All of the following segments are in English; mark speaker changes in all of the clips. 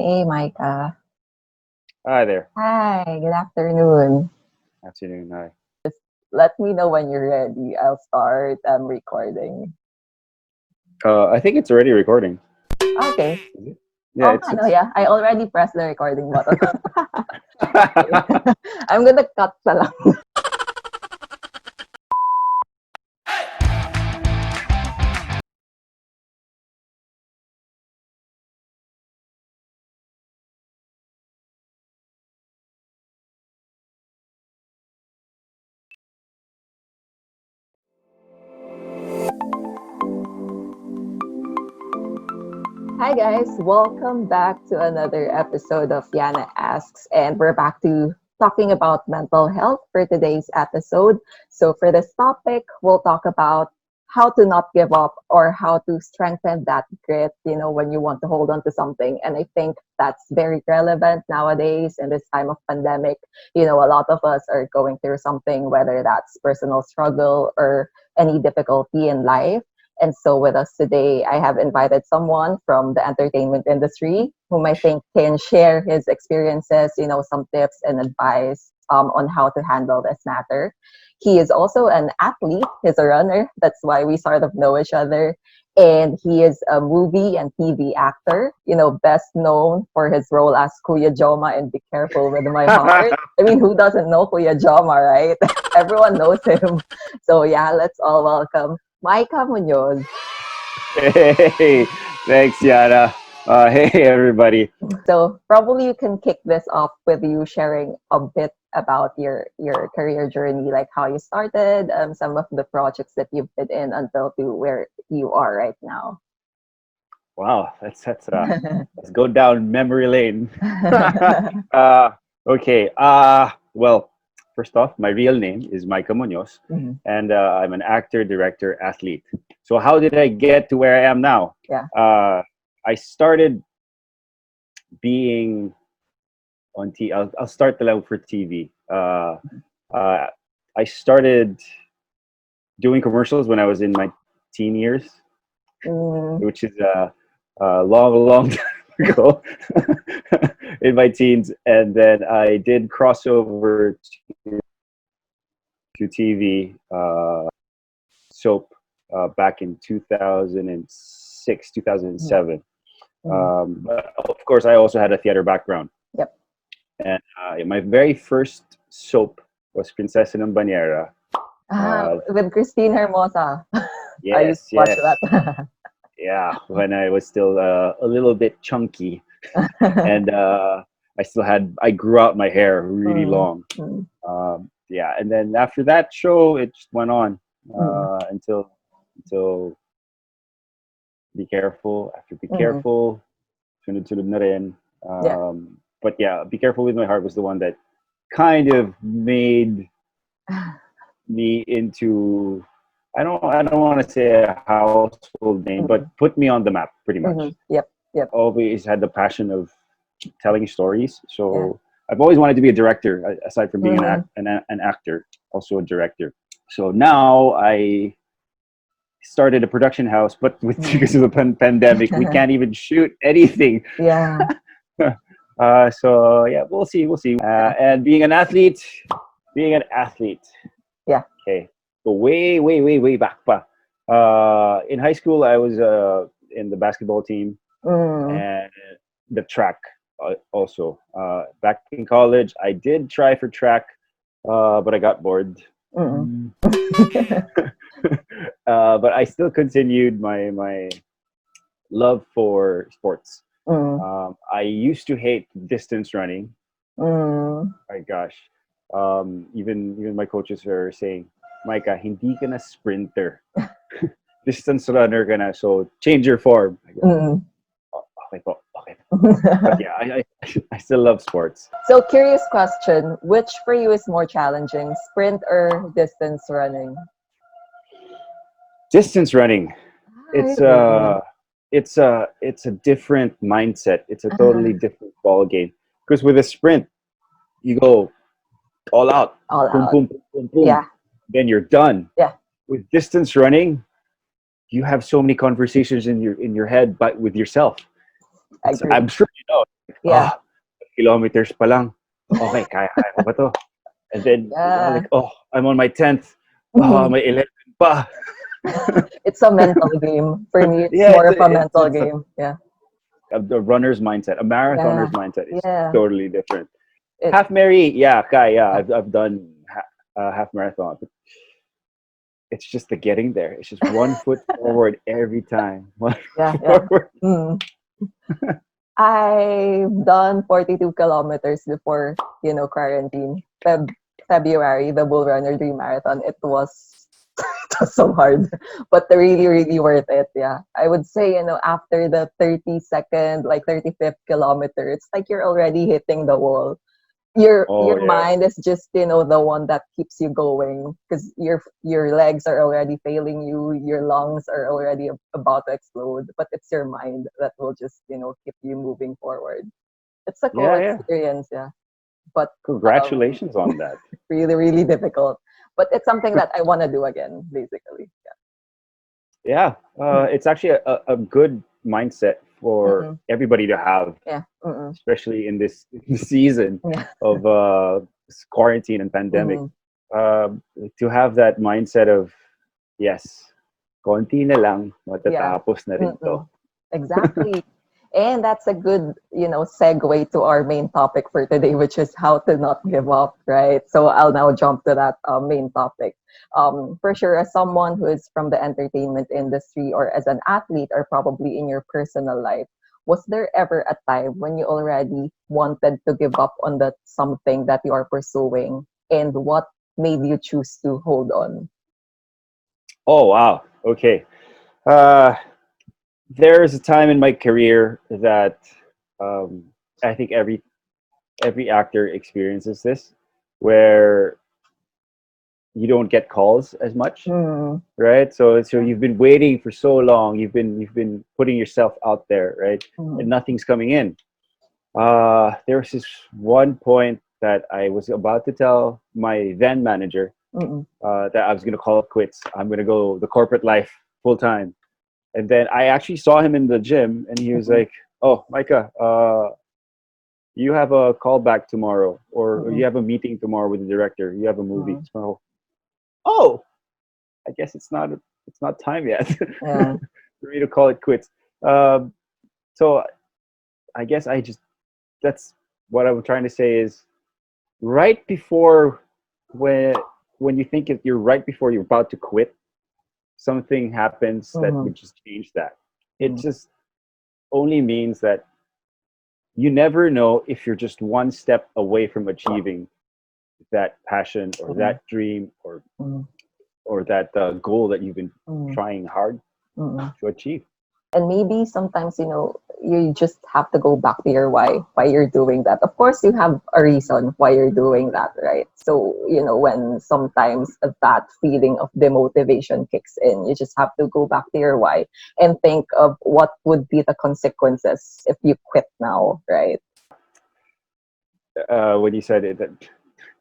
Speaker 1: Hey, Micah.
Speaker 2: Hi there.
Speaker 1: Hi, good afternoon.
Speaker 2: Afternoon. Hi.
Speaker 1: Let me know when you're ready. I'll start recording.
Speaker 2: I think it's already recording.
Speaker 1: Okay.
Speaker 2: Is it? Yeah,
Speaker 1: Oh,
Speaker 2: it's
Speaker 1: no,
Speaker 2: it's.
Speaker 1: yeah. I already pressed the recording button. I'm gonna cut sa lang. Hi, guys. Welcome back to another episode of YannaAsks. And we're back to talking about mental health for today's episode. So, for this topic, we'll talk about how to not give up or how to strengthen that grit, when you want to hold on to something. And I think that's very relevant nowadays in this time of pandemic. A lot of us are going through something, whether that's personal struggle or any difficulty in life. And so, with us today, I have invited someone from the entertainment industry whom I think can share his experiences, some tips and advice on how to handle this matter. He is also an athlete, he's a runner. That's why we sort of know each other. And he is a movie and TV actor, best known for his role as Kuya Joma in Be Careful with My Heart. I mean, who doesn't know Kuya Joma, right? Everyone knows him. So, yeah, let's all welcome Micah Muñoz.
Speaker 2: Hey, thanks, Yanna. Hey, everybody.
Speaker 1: So probably you can kick this off with you sharing a bit about your career journey, like how you started, some of the projects that you've been in until to where you are right now.
Speaker 2: Wow, let's go down memory lane. uh, okay. Well, first off, my real name is Micah Muñoz,
Speaker 1: Mhm.
Speaker 2: and I'm an actor, director, athlete. So how did I get to where I am now?
Speaker 1: Yeah.
Speaker 2: I started being on T. I'll start the level for TV. Uh, I started doing commercials when I was in my teen years,
Speaker 1: Mm,
Speaker 2: which is long time ago in my teens, and then I did crossover to TV soap back in 2006,
Speaker 1: mm,
Speaker 2: 2007.
Speaker 1: mm.
Speaker 2: But of course, I also had a theater background.
Speaker 1: Yep.
Speaker 2: And my very first soap was Princesa ng Bañera.
Speaker 1: With Christine Hermosa. I used to
Speaker 2: Yes,
Speaker 1: watch
Speaker 2: yes.
Speaker 1: that.
Speaker 2: Yeah, when I was still a little bit chunky. And I grew out my hair really
Speaker 1: Mm,
Speaker 2: long.
Speaker 1: mm,
Speaker 2: Yeah, and then after that show, it just went on
Speaker 1: mm,
Speaker 2: until Be Careful. After Be
Speaker 1: mm.
Speaker 2: Careful, sunod-sunod na rin.
Speaker 1: Yeah.
Speaker 2: But yeah, Be Careful with My Heart was the one that kind of made me into, I don't want to say a household name, but
Speaker 1: Mm,
Speaker 2: put me on the map pretty much.
Speaker 1: Yep. Yep.
Speaker 2: Always had the passion of telling stories.
Speaker 1: Yeah.
Speaker 2: So I've always wanted to be a director, aside from being
Speaker 1: Mm,
Speaker 2: an actor, also a director. So now I started a production house, but with
Speaker 1: mm.
Speaker 2: because of the pandemic, we can't even shoot anything.
Speaker 1: Yeah.
Speaker 2: So yeah, we'll see. And being an athlete.
Speaker 1: Yeah.
Speaker 2: Okay, so way back pa. In high school, I was in the basketball team
Speaker 1: Mm,
Speaker 2: and the track also. Back in college, I did try for track, but I got bored.
Speaker 1: mm.
Speaker 2: But I still continued my love for sports.
Speaker 1: Mm,
Speaker 2: I used to hate distance running.
Speaker 1: mm.
Speaker 2: My gosh, even my coaches are saying, Micah, hindi ka na sprinter. Distance runner ka na, so change your form. I go,
Speaker 1: Mm.
Speaker 2: "Oh, okay po, okay po." But yeah, I still love sports.
Speaker 1: So, curious question: which for you is more challenging, sprint or distance running?
Speaker 2: Distance running,
Speaker 1: Ah,
Speaker 2: it's
Speaker 1: really?
Speaker 2: it's a different mindset. It's a totally
Speaker 1: Ah,
Speaker 2: different ball game. Because with a sprint, you go all out,
Speaker 1: all
Speaker 2: boom,
Speaker 1: out.
Speaker 2: boom, boom, boom, boom.
Speaker 1: Yeah,
Speaker 2: Then you're done.
Speaker 1: yeah.
Speaker 2: With distance running, you have so many conversations in your head, but with yourself.
Speaker 1: Agree.
Speaker 2: I'm sure you know.
Speaker 1: Yeah.
Speaker 2: Ah, kilometers pa lang. Okay, kaya ko ba to? And then,
Speaker 1: Yeah.
Speaker 2: like, oh, I'm on my 10th. Oh,
Speaker 1: Mhm.
Speaker 2: may 11 pa.
Speaker 1: It's a mental game. For me, it's
Speaker 2: Yeah,
Speaker 1: more of a mental
Speaker 2: it's
Speaker 1: game. Yeah.
Speaker 2: a runner's mindset. A marathoner's
Speaker 1: Yeah.
Speaker 2: mindset is
Speaker 1: Yeah.
Speaker 2: totally different.
Speaker 1: It
Speaker 2: Half Mary, yeah, Kai, yeah, I've done half marathon. But it's just the getting there. It's just one foot forward every time. One
Speaker 1: yeah,
Speaker 2: foot
Speaker 1: yeah.
Speaker 2: forward.
Speaker 1: Mm. I've done 42 kilometers before, quarantine. February, the Bull Runner Dream Marathon. It was it was so hard, but really, really worth it. Yeah, I would say, after the 32nd, like 35th kilometer, it's like you're already hitting the wall. Your
Speaker 2: Oh yeah,
Speaker 1: mind is just, the one that keeps you going, because your legs are already failing you, your lungs are already about to explode, but it's your mind that will just, keep you moving forward. It's a cool
Speaker 2: yeah, yeah.
Speaker 1: experience, yeah, but um
Speaker 2: Congratulations on that.
Speaker 1: really, really difficult, but it's something that I want to do again, basically.
Speaker 2: Yeah,
Speaker 1: Yeah.
Speaker 2: it's actually a good mindset for
Speaker 1: Mm-mm.
Speaker 2: everybody to have,
Speaker 1: Yeah. Mm-mm.
Speaker 2: especially in this season
Speaker 1: Yeah.
Speaker 2: of quarantine and pandemic.
Speaker 1: Mm-mm.
Speaker 2: Uh, to have that mindset of, yes, konti na lang,
Speaker 1: Yeah.
Speaker 2: matatapos na rin to.
Speaker 1: Mm-mm. Exactly. And that's a good, segue to our main topic for today, which is how to not give up, right? So I'll now jump to that main topic. For sure, as someone who is from the entertainment industry or as an athlete or probably in your personal life, was there ever a time when you already wanted to give up on that something that you are pursuing? And what made you choose to hold on?
Speaker 2: Oh wow, okay. Uh, there's a time in my career that um, I think every actor experiences this, where you don't get calls as much,
Speaker 1: Mm,
Speaker 2: right? So
Speaker 1: yeah.
Speaker 2: you've been waiting for so long. You've been putting yourself out there, right? And
Speaker 1: Mm,
Speaker 2: nothing's coming in. There was this one point that I was about to tell my then manager
Speaker 1: mm,
Speaker 2: that I was going to call it quits. I'm going to go the corporate life full time. And then I actually saw him in the gym, and he was
Speaker 1: mm,
Speaker 2: like, "Oh, Micah, you have a call back tomorrow, or
Speaker 1: mm,
Speaker 2: you have a meeting tomorrow with the director. You have a movie."
Speaker 1: mm.
Speaker 2: So, oh, I guess it's not time yet
Speaker 1: Yeah.
Speaker 2: for me to call it quits. Um, so I guess I just that's what I'm trying to say is right before when when you think you're right before you're about to quit, something happens that
Speaker 1: Mhm,
Speaker 2: would just change that. It
Speaker 1: mm,
Speaker 2: just only means that you never know if you're just one step away from achieving that passion or
Speaker 1: mm,
Speaker 2: that dream
Speaker 1: mm,
Speaker 2: or that goal that you've been
Speaker 1: mm,
Speaker 2: trying hard
Speaker 1: mm.
Speaker 2: to achieve.
Speaker 1: And maybe sometimes, you just have to go back to your why you're doing that. Of course, you have a reason why you're doing that, right? So, when sometimes that feeling of demotivation kicks in, you just have to go back to your why and think of what would be the consequences if you quit now, right?
Speaker 2: When you said it, that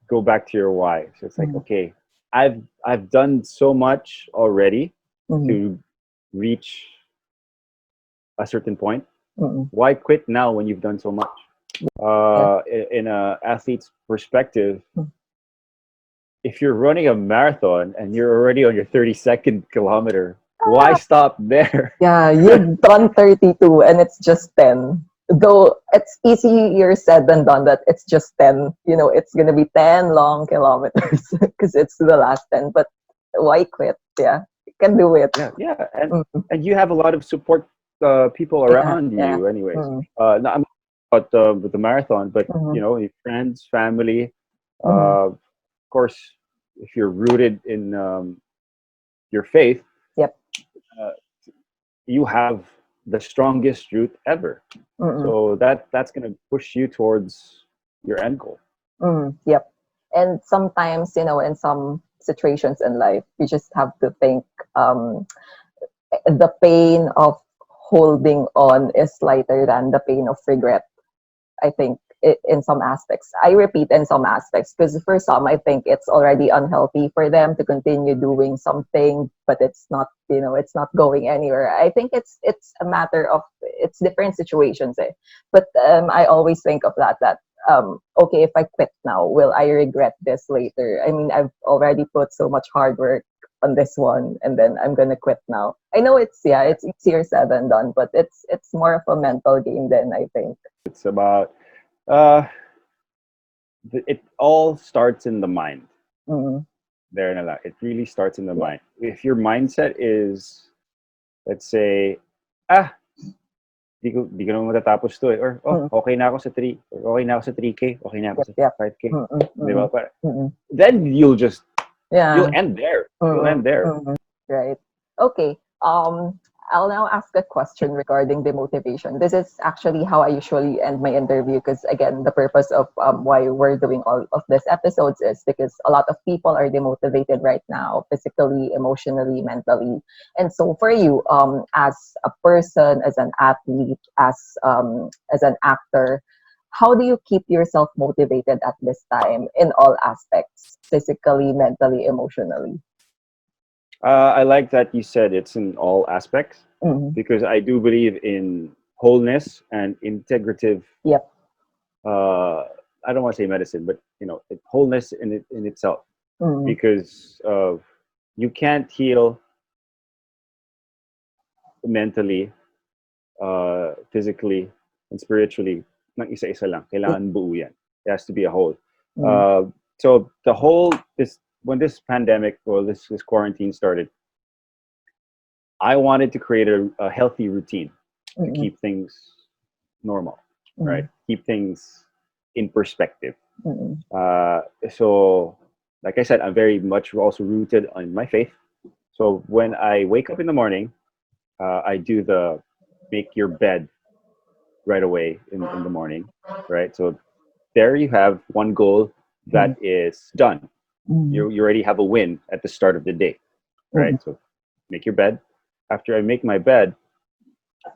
Speaker 2: go back to your why. So it's like,
Speaker 1: Mm,
Speaker 2: okay, I've done so much already
Speaker 1: mm,
Speaker 2: to reach a certain point.
Speaker 1: mm,
Speaker 2: Why quit now when you've done so much?
Speaker 1: yeah.
Speaker 2: In a athlete's perspective,
Speaker 1: Mm.
Speaker 2: if you're running a marathon and you're already on your 32nd kilometer, why
Speaker 1: Ah,
Speaker 2: stop there?
Speaker 1: yeah, you've done 32 and it's just 10. Though it's easier said than done that it's just 10. It's going to be 10 long kilometers because it's the last 10. But why quit? Yeah, you can do it.
Speaker 2: Yeah, yeah,
Speaker 1: Mm,
Speaker 2: and you have a lot of support people
Speaker 1: yeah,
Speaker 2: around
Speaker 1: yeah.
Speaker 2: you, anyways.
Speaker 1: Mm,
Speaker 2: Not I'm about with the marathon, but
Speaker 1: mm,
Speaker 2: your friends, family.
Speaker 1: mm,
Speaker 2: Of course, if you're rooted in your faith,
Speaker 1: yep.
Speaker 2: uh, you have the strongest root ever.
Speaker 1: Mm,
Speaker 2: So that's gonna push you towards your end goal.
Speaker 1: yep. And sometimes, in some situations in life, you just have to think um, the pain of holding on is lighter than the pain of regret, I think. in some aspects. I repeat, in some aspects, because for some, I think it's already unhealthy for them to continue doing something, but it's not, it's not going anywhere. I think it's a matter of, it's different situations, eh? But I always think of that okay, if I quit now, will I regret this later? I mean, I've already put so much hard work on this one, and then I'm gonna quit now. I know it's, yeah, it's easier said than done, but it's more of a mental game then, I think.
Speaker 2: It's about uh, it all starts in the mind.
Speaker 1: Mm,
Speaker 2: There na lang. It really starts in the mind. If your mindset is, let's say, ah, di ko naman matatapos to eh. Or, oh,
Speaker 1: mm,
Speaker 2: okay na ako sa 3, or okay na ako sa 3K, okay na ako
Speaker 1: yep,
Speaker 2: sa
Speaker 1: yep.
Speaker 2: 5K.
Speaker 1: Mm,
Speaker 2: Di ba?
Speaker 1: mm, mm,
Speaker 2: Then you'll
Speaker 1: yeah.
Speaker 2: end there. You'll
Speaker 1: Mm,
Speaker 2: end there.
Speaker 1: mm, right. Okay. I'll now ask a question regarding the motivation. This is actually how I usually end my interview because, again, the purpose of why we're doing all of these episodes is because a lot of people are demotivated right now, physically, emotionally, mentally. And so, for you, as a person, as an athlete, as an actor, how do you keep yourself motivated at this time in all aspects, physically, mentally, emotionally?
Speaker 2: I like that you said it's in all aspects
Speaker 1: Mm-hmm.
Speaker 2: because I do believe in wholeness and integrative.
Speaker 1: Yep.
Speaker 2: I don't want to say medicine, but wholeness in itself,
Speaker 1: Mm-hmm.
Speaker 2: because of you can't heal mentally, physically, and spiritually. Ng isa-isa lang. Kailangan buo yan. It has to be a whole.
Speaker 1: Mm-hmm.
Speaker 2: Uh, so the whole this when this pandemic or this quarantine started, I wanted to create a healthy routine to
Speaker 1: Mm-hmm.
Speaker 2: keep things normal,
Speaker 1: Mm-hmm.
Speaker 2: right? Keep things in perspective.
Speaker 1: Mm-hmm.
Speaker 2: So, like I said, I'm very much also rooted on my faith. So when I wake up in the morning, I do the make your bed right away in the morning, right? So there you have one goal that is done.
Speaker 1: Mm-hmm.
Speaker 2: You already have a win at the start of the day,
Speaker 1: Mm-hmm.
Speaker 2: right? So make your bed. After I make my bed,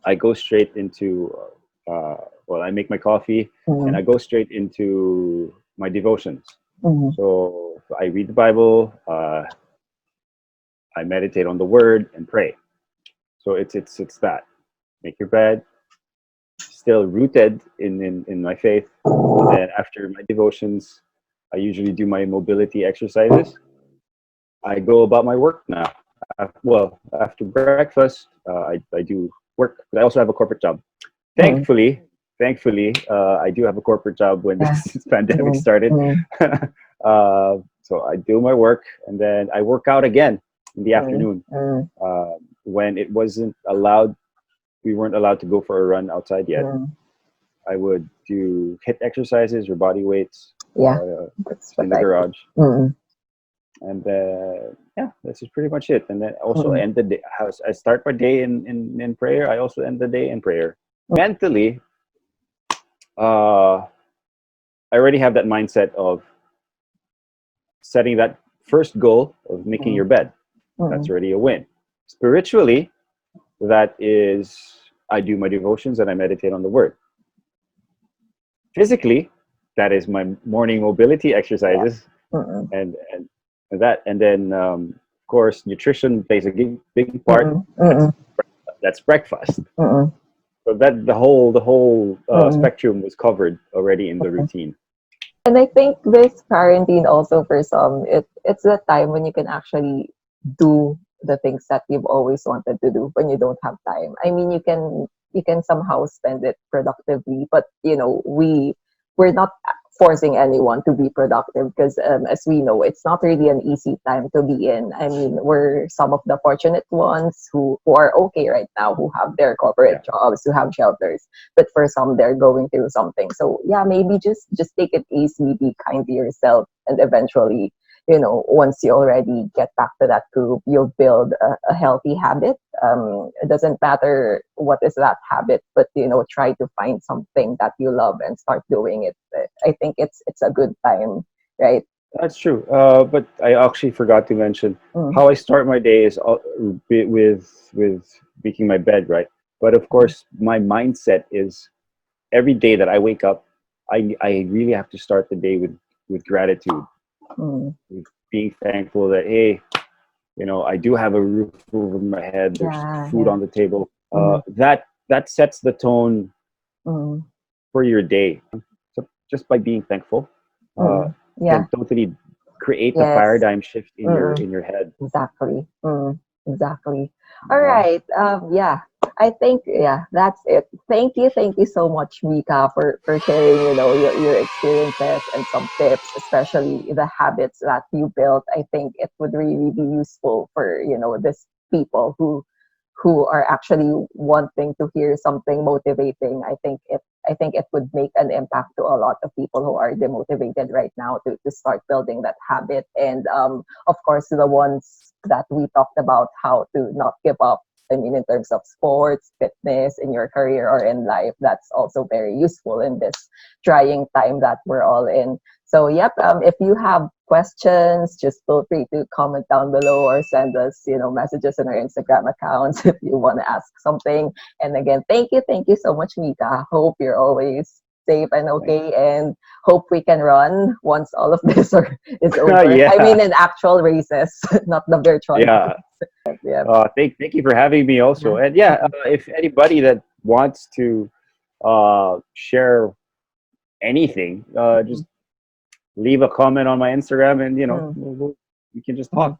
Speaker 2: I go straight into, I make my coffee and I go straight into my devotions.
Speaker 1: Mm-hmm.
Speaker 2: So I read the Bible, I meditate on the Word, and pray. So it's that. Make your bed, still rooted in my faith. And then after my devotions, I usually do my mobility exercises. I go about my work now. After breakfast, I do work. I also have a corporate job.
Speaker 1: Mm-hmm.
Speaker 2: Thankfully, I do have a corporate job when
Speaker 1: Yeah.
Speaker 2: this pandemic started.
Speaker 1: Mm-hmm.
Speaker 2: So I do my work and then I work out again in the afternoon.
Speaker 1: Mm-hmm.
Speaker 2: When it wasn't allowed, we weren't allowed to go for a run outside yet.
Speaker 1: Mm-hmm.
Speaker 2: I would do HIIT exercises or body weights
Speaker 1: Yeah, that's what
Speaker 2: in the
Speaker 1: I do.
Speaker 2: garage.
Speaker 1: Mm-hmm.
Speaker 2: And yeah, this is pretty much it. And then also
Speaker 1: Mm-hmm.
Speaker 2: end the day. I start my day in prayer. I also end the day in prayer. Mentally, I already have that mindset of setting that first goal of making your bed. That's
Speaker 1: Mm-hmm.
Speaker 2: already a win. Spiritually, that is, I do my devotions and I meditate on the Word. Physically, that is my morning mobility exercises,
Speaker 1: Mm-hmm.
Speaker 2: and then of course nutrition plays a big part.
Speaker 1: Mm-hmm.
Speaker 2: That's
Speaker 1: Mm-hmm.
Speaker 2: that's breakfast.
Speaker 1: Mm-hmm.
Speaker 2: So that the whole
Speaker 1: Mm-hmm.
Speaker 2: spectrum was covered already in the routine.
Speaker 1: And I think this quarantine also for some, it's the time when you can actually do the things that you've always wanted to do when you don't have time. I mean, you can somehow spend it productively, but we're not forcing anyone to be productive because as we know, it's not really an easy time to be in. I mean, we're some of the fortunate ones who are okay right now, who have their corporate
Speaker 2: Yeah.
Speaker 1: jobs, who have shelters, but for some they're going through something. So yeah, maybe just take it easy, be kind to yourself, and eventually, once you already get back to that group, you'll build a healthy habit. It doesn't matter what is that habit, but try to find something that you love and start doing it. I think it's a good time, right?
Speaker 2: That's true. But I actually forgot to mention
Speaker 1: Mm,
Speaker 2: how I start my day is with making my bed, right? But of course, my mindset is every day that I wake up, I really have to start the day with gratitude,
Speaker 1: Mm.
Speaker 2: with being thankful that, hey, I do have a roof over my head. There's
Speaker 1: Yeah,
Speaker 2: food
Speaker 1: yeah.
Speaker 2: on the table.
Speaker 1: Mm-hmm.
Speaker 2: That sets the tone
Speaker 1: Mm-hmm.
Speaker 2: for your day. So just by being thankful, uh,
Speaker 1: Mm-hmm. Yeah.
Speaker 2: can totally create the
Speaker 1: Yes.
Speaker 2: paradigm shift in your
Speaker 1: Mm-mm.
Speaker 2: in your head.
Speaker 1: Exactly. Mm, exactly. All
Speaker 2: Uh,
Speaker 1: right. Yeah. I think that's it. Thank you so much, Mika, for sharing, your experiences and some tips, especially the habits that you built. I think it would really be useful for, this people who are actually wanting to hear something motivating. I think it would make an impact to a lot of people who are demotivated right now to start building that habit. And of course, the ones that we talked about, how to not give up. I mean, in terms of sports, fitness, in your career or in life, that's also very useful in this trying time that we're all in. So, yep, if you have questions, just feel free to comment down below or send us, messages on our Instagram accounts if you want to ask something. And again, thank you so much, Mika. Hope you're always safe and
Speaker 2: thank-
Speaker 1: okay, and hope we can run once all of this is over. I mean,
Speaker 2: yeah,
Speaker 1: in actual races, not the virtual
Speaker 2: yeah.
Speaker 1: ones. Yeah.
Speaker 2: Thank you for having me also.
Speaker 1: Yeah.
Speaker 2: And yeah, if anybody that wants to share anything, just
Speaker 1: Mhm.
Speaker 2: leave a comment on my Instagram, and
Speaker 1: Mm.
Speaker 2: we can just
Speaker 1: Mhm.
Speaker 2: talk.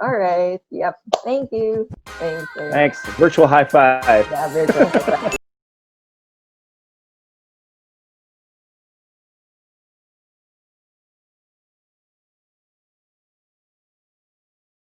Speaker 1: All right. Yep. Thank you. Thanks very much.
Speaker 2: Thanks. Virtual high five.
Speaker 1: Yeah, virtual high five.